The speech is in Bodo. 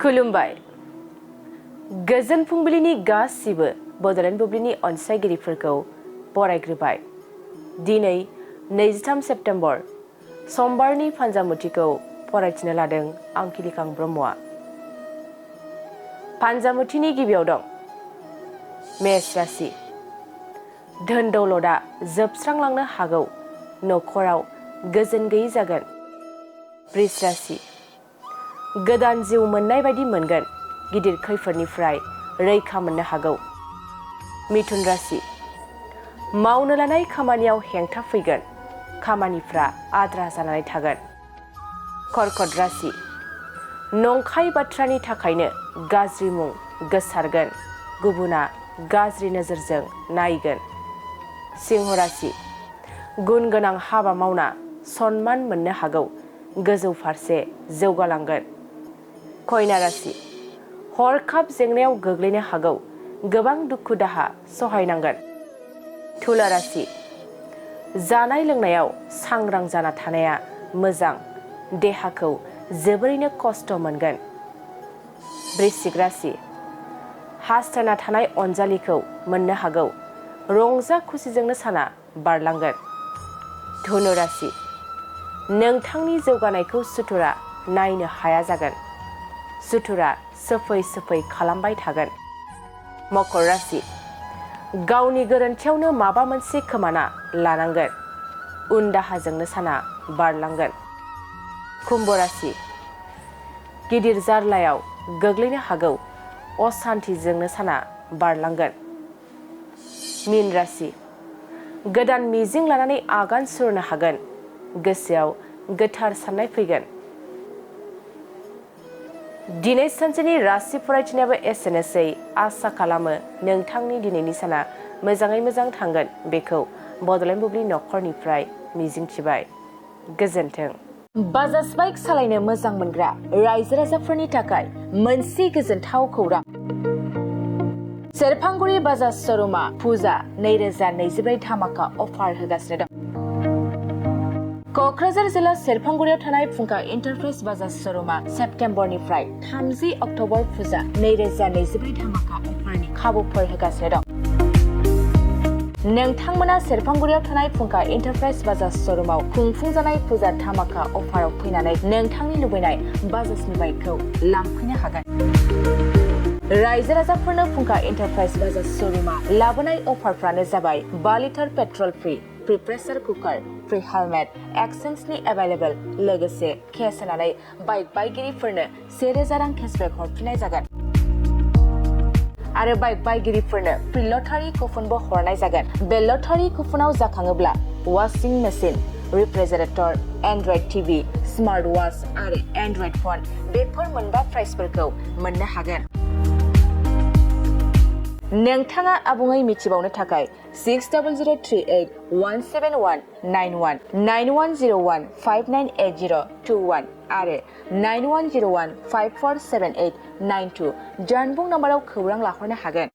खुलुमबाय गोजोन फुंबिलिनि गासिबो बड'लेण्ड बुब्लिनि अनसायगिरिफोरखौ बरायग्रोबाय। दिनै 23 सेप्तेम्बर समबारनि फान्जामुथिखौ फरायथिनो लादों आं किलिकां ब्रह्मआ। फान्जामुथिनि गिबियाव दं मेष राशि। धोन दौलतआ जोबस्रांलांनो हागौ, न'खराव गोजोन गैयै जागोन। वृष राशि। गोदान जिउ मोननाय बायदि मोनगोन, गिदिर खैफोदनिफ्राय रैखा मोननो हागौ। मिथुन राशि। मावनो लानाय खामानियाव हेंथा फैगोन, खामानिफ्रा आद्रा जानानै थागोन। कर्कट राशि। नंखाय बाथ्रानि थाखायनो गाज्रि मुं गोसारगोन, गुबुना गाज्रि नोजोरजों नायगोन। सिंह राशि। गुन गोनां हाबा मावना सन्मान मोननो हागौ, गोजौ फारसे जौगालांगोन। कन्या राशि। हरखाब जेंनायाव गोग्लैनो हागौ, गोबां दुखु दाहा सहायनांगोन। तुला राशि। जानाय लोंनायाव सांग्रां जाना थानाया मोजां, देहाखौ जोबोरैनो खस्थ' मोनगोन। वृश्चिक राशि। हास्थायना थानाय अनजालिखौ मोननो हागौ, रंजा खुसिजोंनो साना बारलांगोन। धनु राशि। नोंथांनि जौगानायखौ सुथुरा नायनो हाया जागोन, सुथुरा सोफै सोफै खालामबाय थागोन। मकर राशि। गावनि गोरोन्थियावनो माबा मोनसे खोमाना लानांगोन, उन दाहाजोंनो साना बारलांगोन। कुम्भ राशि। गिदिर जार्लायाव गोग्लैनो हागौ, असान्थिजोंनो साना बारलांगोन। मीन राशि। गोदान मिजिं लानानै आगान सुरनो हागोन, गोसोआव गोथार साननाय फैगोन। दिनै सानसेनि राशि फरायथिनायाबो एसेनोसै। आसा खालामो नोंथांनि दिनैनि साना मोजाङै मोजां थांगोन, बेखौ बड'लेण्ड बुब्लि न'खरनिफ्राय मिजिंथिबाय। गोजोन्थों। बाजाज बाइक सालायनो मोजां मोनग्रा रायजो राजाफोरनि थाखाय मोनसे गोजोनथाव खौरां। सेरफांगुरि बाजाज श'रुमआ फुजा 2024 धामाका अफार होगासिनो दं। क'क्राझार जिल्ला सेरफांगुरियाव थानाय फुंखा इन्टारप्राइज बाजाज श'रुमआ सेप्तेम्बरनिफ्राय 30 अक्ट'बर फुजा 2024 धामाका अफारनि खाबुफोर होगासिनो दं। नोंथांमोना सेरफांगुरियाव थानाय फुंखा इन्टारप्राइज बाजाज श'रुमआव खुंफुंजानाय फुजा धामाका अफाराव फैनानै नोंथांनि लुबैनाय बाजाजनि बाइकखौ लांफैनो हागोन। रायजो राजाफोरनो फुंखा इन्टारप्राइज बाजाज श'रुमआ लाबोनाय अफारफ्रानो जाबाय 2 litre petrol free, free pressure cooker, free helmet, एक्सचेन्जनि एभेलेबल, लोगोसे केस होनानै बाइक बायगिरिफोरनो 1000 रां केसबेक हरफिननाय जागोन। आरो बाइक बायगिरिफोरनो फ्रि लटारि कुपनबो हरनाय जागोन। बे लटारि कुपनाव जाखाङोब्ला washing machine, refrigerator, android TV, smart watch आरो एन्ड्रइड फन बेफोर मोनबा प्राइजफोरखौ मोननो हागोन। नोंथाङा आबुङै मिथिबावनो थाखाय 6003817191 9101598021 आरो 9101547892 जानबुं नाम्बाराव खौरां लाहरनो हागोन।